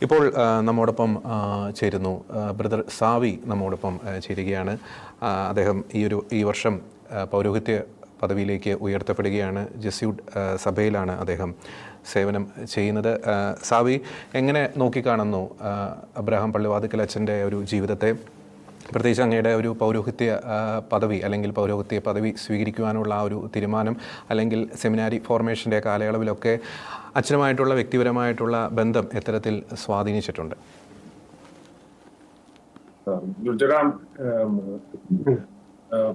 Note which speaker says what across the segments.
Speaker 1: ഇപ്പോൾ നമ്മോടൊപ്പം ചേരുന്നു ബ്രദർ സാവി നമ്മോടൊപ്പം ചേരുകയാണ്. അദ്ദേഹം ഈ വർഷം പൗരോഹിത്യ പദവിയിലേക്ക് ഉയർത്തപ്പെടുകയാണ്. ജെസ്യൂട്ട് സഭയിലാണ് അദ്ദേഹം സേവനം ചെയ്യുന്നത്. സാവി, എങ്ങനെ നോക്കിക്കാണുന്നു അബ്രഹാം പള്ളിവാതിക്കൽ അച്ഛൻ്റെ ഒരു ജീവിതത്തെ, പ്രത്യേകിച്ച് അങ്ങയുടെ ഒരു പൗരോഹിത്യ പദവി അല്ലെങ്കിൽ പൗരോഹിത്യ പദവി സ്വീകരിക്കുവാനുള്ള ആ ഒരു തീരുമാനം, അല്ലെങ്കിൽ സെമിനാരി ഫോർമേഷൻ്റെ കാലയളവിലൊക്കെ അച്ഛനുമായിട്ടുള്ള വ്യക്തിപരമായിട്ടുള്ള ബന്ധം എത്തരത്തിൽ സ്വാധീനിച്ചിട്ടുണ്ട്?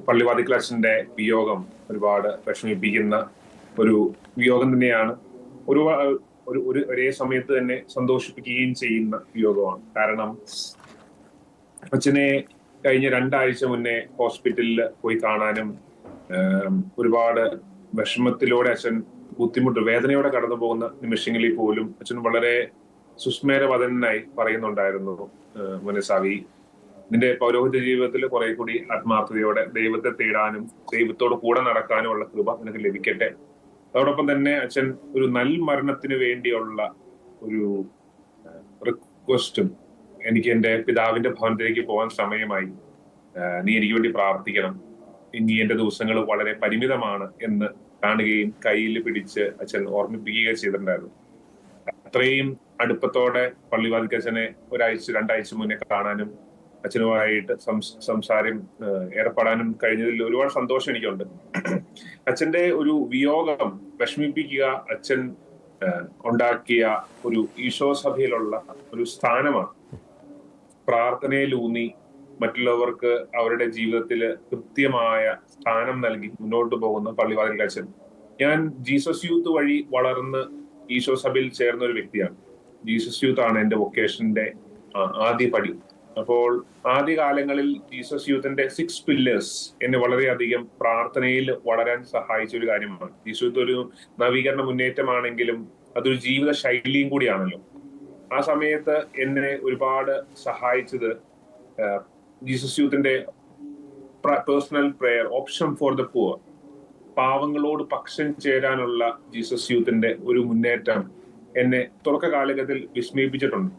Speaker 2: പള്ളിവാതിക്കൽ അച്ഛൻ്റെ വിയോഗം ഒരുപാട് വിഷമിപ്പിക്കുന്ന ഒരു വിയോഗം തന്നെയാണ്. ഒരേ സമയത്ത് തന്നെ സന്തോഷിപ്പിക്കുകയും ചെയ്യുന്ന വിയോഗമാണ്. കാരണം അച്ഛനെ കഴിഞ്ഞ 2 ആഴ്ച മുന്നേ ഹോസ്പിറ്റലിൽ പോയി കാണാനും ഒരുപാട് വിഷമത്തിലൂടെ അച്ഛൻ വേദനയോടെ കടന്നു പോകുന്ന നിമിഷങ്ങളിൽ പോലും അച്ഛൻ വളരെ സുസ്മേരവദനായി പറയുന്നുണ്ടായിരുന്നു, മനസാവി, നിന്റെ പൗരോഹിത്യ ജീവിതത്തിൽ കുറെ കൂടി ആത്മാർത്ഥതയോടെ ദൈവത്തെ തേടാനും ദൈവത്തോട് കൂടെ നടക്കാനും ഉള്ള കൃപ നിനക്ക് ലഭിക്കട്ടെ. അതോടൊപ്പം തന്നെ അച്ഛൻ ഒരു മരണത്തിന് വേണ്ടിയുള്ള ഒരു റിക്വസ്റ്റും, എനിക്ക് എൻ്റെ പിതാവിന്റെ ഭവനത്തിലേക്ക് പോകാൻ സമയമായി, നീ എനിക്ക് വേണ്ടി പ്രാർത്ഥിക്കണം, ഇനി എന്റെ ദിവസങ്ങൾ വളരെ പരിമിതമാണ് എന്ന് കാണുകയും കയ്യിൽ പിടിച്ച് അച്ഛൻ ഓർമ്മിപ്പിക്കുകയും ചെയ്തിട്ടുണ്ടായിരുന്നു. അത്രയും അടുപ്പത്തോടെ പള്ളിവാതിക്കൽ അച്ഛനെ 2 ആഴ്ച മുന്നേ കാണാനും അച്ഛനുമായിട്ട് സംസാരം ഏർപ്പെടാനും കഴിഞ്ഞതിൽ ഒരുപാട് സന്തോഷം എനിക്കുണ്ട്. അച്ഛന്റെ ഒരു വിയോഗം വിഷമിപ്പിക്കുക അച്ഛൻ ഉണ്ടാക്കിയ ഒരു ഈശോ സഭയിലുള്ള ഒരു സ്ഥാനമാണ്. പ്രാർത്ഥനയിലൂന്നി മറ്റുള്ളവർക്ക് അവരുടെ ജീവിതത്തിൽ കൃത്യമായ സ്ഥാനം നൽകി മുന്നോട്ട് പോകുന്ന പള്ളിവാതിക്കൽ അച്ഛൻ. ഞാൻ ജീസസ് യൂത്ത് വഴി വളർന്ന് ഈശോ സഭയിൽ ചേർന്ന ഒരു വ്യക്തിയാണ്. ജീസസ് യൂത്ത് ആണ് എൻ്റെ വൊക്കേഷന്റെ ആദ്യ പടി. അപ്പോൾ ആദ്യകാലങ്ങളിൽ ജീസസ് യൂത്തിന്റെ 6 പില്ലേഴ്സ് എന്നെ വളരെയധികം പ്രാർത്ഥനയിൽ വളരാൻ സഹായിച്ച ഒരു കാര്യമാണ്. ജീസസ് യൂത്ത് ഒരു നവീകരണ മുന്നേറ്റമാണെങ്കിലും അതൊരു ജീവിത ശൈലിയും കൂടിയാണല്ലോ. ആ സമയത്ത് എന്നെ ഒരുപാട് സഹായിച്ചത് ജീസസ് യൂത്തിന്റെ personal prayer, option for the poor, പാവങ്ങളോട് പക്ഷം ചേരാനുള്ള ജീസസ് യൂത്തിന്റെ ഒരു മുന്നേറ്റം എന്നെ തുടക്ക കാലഘട്ടത്തിൽ വിസ്മയിപ്പിച്ചിട്ടുണ്ട്.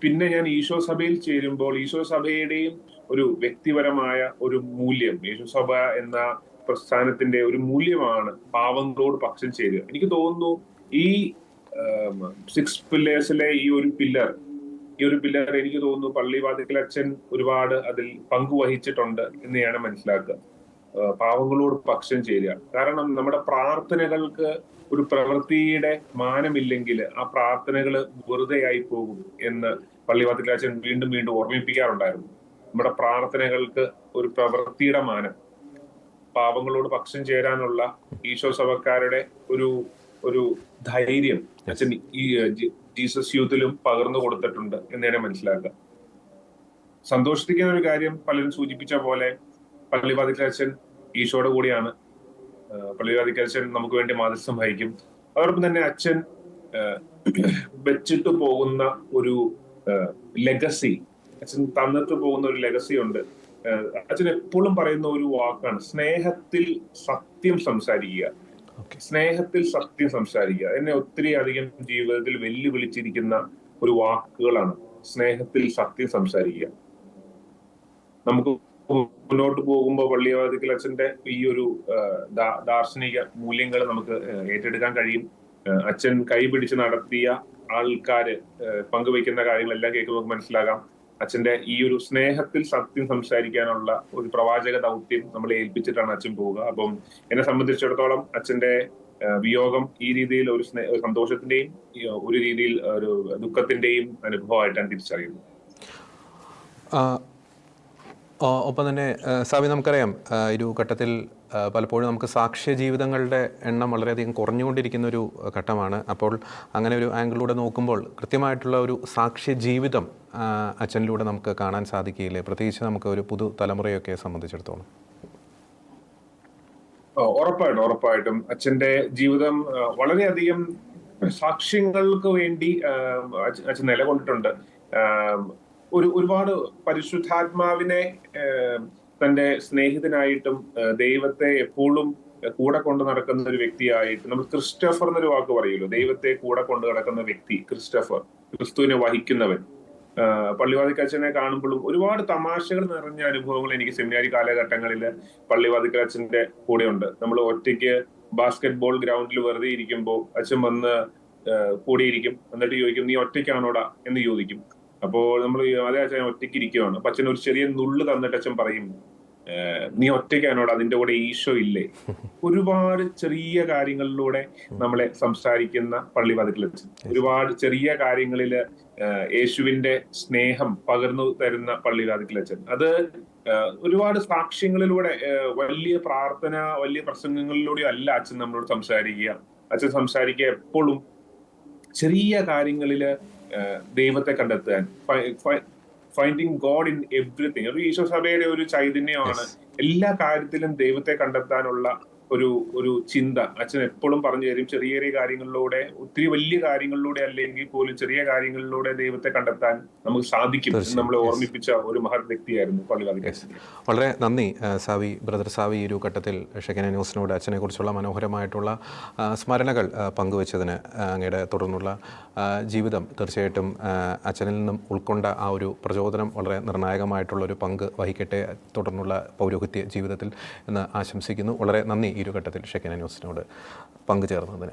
Speaker 2: പിന്നെ ഞാൻ ഈശോ സഭയിൽ ചേരുമ്പോൾ ഈശോ സഭയുടെയും ഒരു വ്യക്തിപരമായ ഒരു മൂല്യം, ഈശോ സഭ എന്ന പ്രസ്ഥാനത്തിന്റെ ഒരു മൂല്യമാണ് പാവങ്ങളോട് പക്ഷം ചേരുക. എനിക്ക് തോന്നുന്നു ഈ 6 പില്ലേഴ്സിലെ ഈ ഒരു പില്ലർ എനിക്ക് തോന്നുന്നു പള്ളിവാതിക്കൽ അച്ഛൻ ഒരുപാട് അതിൽ പങ്കുവഹിച്ചിട്ടുണ്ട് എന്ന് ഞാൻ മനസ്സിലാക്കുക. പാവങ്ങളോട് പക്ഷം ചേരുക. കാരണം നമ്മുടെ പ്രാർത്ഥനകൾക്ക് ഒരു പ്രവൃത്തിയുടെ മാനമില്ലെങ്കിൽ ആ പ്രാർത്ഥനകൾ വെറുതെയായി പോകും എന്ന് പള്ളിവാതിക്കൽ അച്ഛൻ വീണ്ടും വീണ്ടും ഓർമ്മിപ്പിക്കാറുണ്ടായിരുന്നു. നമ്മുടെ പ്രാർത്ഥനകൾക്ക് ഒരു പ്രവൃത്തിയുടെ മാനം, പാവങ്ങളോട് പക്ഷം ചേരാനുള്ള ഈശോ സഭക്കാരുടെ ഒരു ധൈര്യം അച്ഛൻ ഈ ജീസസ് യൂത്തിലും പകർന്നു കൊടുത്തിട്ടുണ്ട് എന്ന് തന്നെ മനസ്സിലാക്കുക. സന്തോഷിപ്പിക്കുന്ന ഒരു കാര്യം, പലരും സൂചിപ്പിച്ച പോലെ പള്ളിവാതിക്കൽ അച്ഛൻ ഈശോയുടെ കൂടിയാണ്. പള്ളിവാതിക്കൽ അച്ഛൻ നമുക്ക് വേണ്ടി മാധ്യസ്ഥം വഹിക്കും. അതോടൊപ്പം തന്നെ അച്ഛൻ വെച്ചിട്ട് പോകുന്ന ഒരു ലെഗസി, അച്ഛൻ തന്നിട്ട് പോകുന്ന ഒരു ലെഗസി ഉണ്ട്. അച്ഛൻ എപ്പോഴും പറയുന്ന ഒരു വാക്കാണ് സ്നേഹത്തിൽ സത്യം സംസാരിക്കുക. സ്നേഹത്തിൽ സത്യം സംസാരിക്കുക എന്നെ ഒത്തിരി അധികം ജീവിതത്തിൽ വെല്ലുവിളിച്ചിരിക്കുന്ന ഒരു വാക്കുകളാണ്. സ്നേഹത്തിൽ സത്യം സംസാരിക്കുക. നമുക്ക് മുന്നോട്ട് പോകുമ്പോൾ പള്ളിവാതിക്കൽ അച്ഛന്റെ ഈ ഒരു ദാർശനിക മൂല്യങ്ങൾ നമുക്ക് ഏറ്റെടുക്കാൻ കഴിയും. അച്ഛൻ കൈപിടിച്ച് നടത്തിയ ആൾക്കാര് പങ്കുവയ്ക്കുന്ന കാര്യങ്ങളെല്ലാം കേൾക്കുമ്പോൾ നമുക്ക് മനസ്സിലാകാം അച്ഛന്റെ ഈ ഒരു സ്നേഹത്തിൽ സത്യം സംസാരിക്കാനുള്ള ഒരു പ്രവാചക ദൗത്യം നമ്മളെ ഏൽപ്പിച്ചിട്ടാണ് അച്ഛൻ പോവുക. അപ്പം എന്നെ സംബന്ധിച്ചിടത്തോളം അച്ഛന്റെ വിയോഗം ഈ രീതിയിൽ ഒരു സന്തോഷത്തിന്റെയും ഒരു രീതിയിൽ ഒരു ദുഃഖത്തിന്റെയും അനുഭവമായിട്ടാണ് തിരിച്ചറിയുന്നത്.
Speaker 1: ഒപ്പം തന്നെ സാവി, നമുക്കറിയാം ഒരു ഘട്ടത്തിൽ പലപ്പോഴും നമുക്ക് സാക്ഷ്യ ജീവിതങ്ങളുടെ എണ്ണം വളരെയധികം കുറഞ്ഞുകൊണ്ടിരിക്കുന്ന ഒരു ഘട്ടമാണ്. അപ്പോൾ അങ്ങനെ ഒരു ആംഗിളിലൂടെ നോക്കുമ്പോൾ കൃത്യമായിട്ടുള്ള ഒരു സാക്ഷ്യ ജീവിതം അച്ഛനിലൂടെ നമുക്ക് കാണാൻ സാധിക്കില്ലേ, പ്രത്യേകിച്ച് നമുക്ക് ഒരു പുതു തലമുറയൊക്കെ സംബന്ധിച്ചിടത്തോളം?
Speaker 2: ഉറപ്പായിട്ടും അച്ഛന്റെ ജീവിതം വളരെയധികം സാക്ഷ്യങ്ങൾക്ക് വേണ്ടി അച്ഛൻ നിലകൊണ്ടിട്ടുണ്ട്. ഒരുപാട് പരിശുദ്ധാത്മാവിനെ തന്റെ സ്നേഹിതനായിട്ടും ദൈവത്തെ എപ്പോഴും കൂടെ കൊണ്ട് നടക്കുന്ന ഒരു വ്യക്തിയായിട്ട്, നമ്മൾ ക്രിസ്റ്റഫർ എന്നൊരു വാക്ക് പറയുമല്ലോ, ദൈവത്തെ കൂടെ കൊണ്ട് നടക്കുന്ന വ്യക്തി ക്രിസ്റ്റഫർ, ക്രിസ്തുവിനെ വഹിക്കുന്നവൻ. പള്ളിവാതിൽക്കച്ചനെ കാണുമ്പോഴും ഒരുപാട് തമാശകൾ നിറഞ്ഞ അനുഭവങ്ങൾ എനിക്ക് സെമിനാരി കാലഘട്ടങ്ങളിൽ പള്ളിവാതിൽക്കച്ചന്റെ കൂടെ ഉണ്ട്. നമ്മൾ ഒറ്റയ്ക്ക് ബാസ്കറ്റ് ബോൾ ഗ്രൗണ്ടിൽ വെറുതെ ഇരിക്കുമ്പോൾ അച്ഛൻ വന്ന് കൂടിയിരിക്കും. എന്നിട്ട് ചോദിക്കും, നീ ഒറ്റയ്ക്കാണോടാ എന്ന് ചോദിക്കും. അപ്പോൾ നമ്മൾ അതേ അച്ഛൻ ഒറ്റയ്ക്ക് ഇരിക്കുവാണ്. അപ്പൊ അച്ഛൻ ഒരു ചെറിയ നുള്ള് തന്നിട്ട് അച്ഛൻ പറയും, നീ ഒറ്റയ്ക്കാണോട്, അതിന്റെ കൂടെ ഈശോ ഇല്ലേ? ഒരുപാട് ചെറിയ കാര്യങ്ങളിലൂടെ നമ്മളെ സംസാരിക്കുന്ന പള്ളിവാതിൽക്കലച്ചൻ, ഒരുപാട് ചെറിയ കാര്യങ്ങളില് യേശുവിന്റെ സ്നേഹം പകർന്നു തരുന്ന പള്ളിവാതിൽക്കലച്ചൻ. അത് ഒരുപാട് സാക്ഷ്യങ്ങളിലൂടെ, വലിയ പ്രാർത്ഥന, വലിയ പ്രസംഗങ്ങളിലൂടെ അല്ല അച്ഛൻ നമ്മളോട് സംസാരിക്കുക. അച്ഛൻ സംസാരിക്കുക എപ്പോഴും ചെറിയ കാര്യങ്ങളില് ദൈവത്തെ കണ്ടെത്താൻ, ഫൈൻഡിങ് ഗോഡ് ഇൻ എവ്രിതിങ്. ഒരു ഈശോ സഭയുടെ ഒരു ചൈതന്യമാണ് എല്ലാ കാര്യത്തിലും ദൈവത്തെ കണ്ടെത്താനുള്ള ഒരു ചിന്ത അച്ഛൻ എപ്പോഴും പറഞ്ഞു തരും. ചെറിയ ചെറിയ കാര്യങ്ങളിലൂടെ, ഒത്തിരി വലിയ കാര്യങ്ങളിലൂടെ അല്ലെങ്കിൽ പോലും ചെറിയ കാര്യങ്ങളിലൂടെ ദൈവത്തെ കണ്ടെത്താൻ നമുക്ക് സാധിക്കും എന്ന് നമ്മളെ ഓർമ്മിപ്പിച്ച ഒരു മഹത് വ്യക്തിയായിരുന്നു പള്ളിവാതിൽക്കച്ചൻ.
Speaker 1: വളരെ നന്ദി സാവി, ബ്രദർ സാവി. ഈ ഒരു ഘട്ടത്തിൽ ഷെക്കന ന്യൂസിനോട് അച്ഛനെ കുറിച്ചുള്ള മനോഹരമായിട്ടുള്ള സ്മരണകൾ പങ്കുവച്ചതിന്, അങ്ങയുടെ തുടർന്നുള്ള ജീവിതം തീർച്ചയായിട്ടും അച്ഛനിൽ നിന്നും ഉൾക്കൊണ്ട ആ ഒരു പ്രചോദനം വളരെ നിർണായകമായിട്ടുള്ളൊരു പങ്ക് വഹിക്കട്ടെ തുടർന്നുള്ള പൗരോഹിത്യ ജീവിതത്തിൽ എന്ന് ആശംസിക്കുന്നു. വളരെ നന്ദി ഈ ഒരു ഘട്ടത്തിൽ ഷെക്കന ന്യൂസിനോട് പങ്കുചേർന്നതിന്.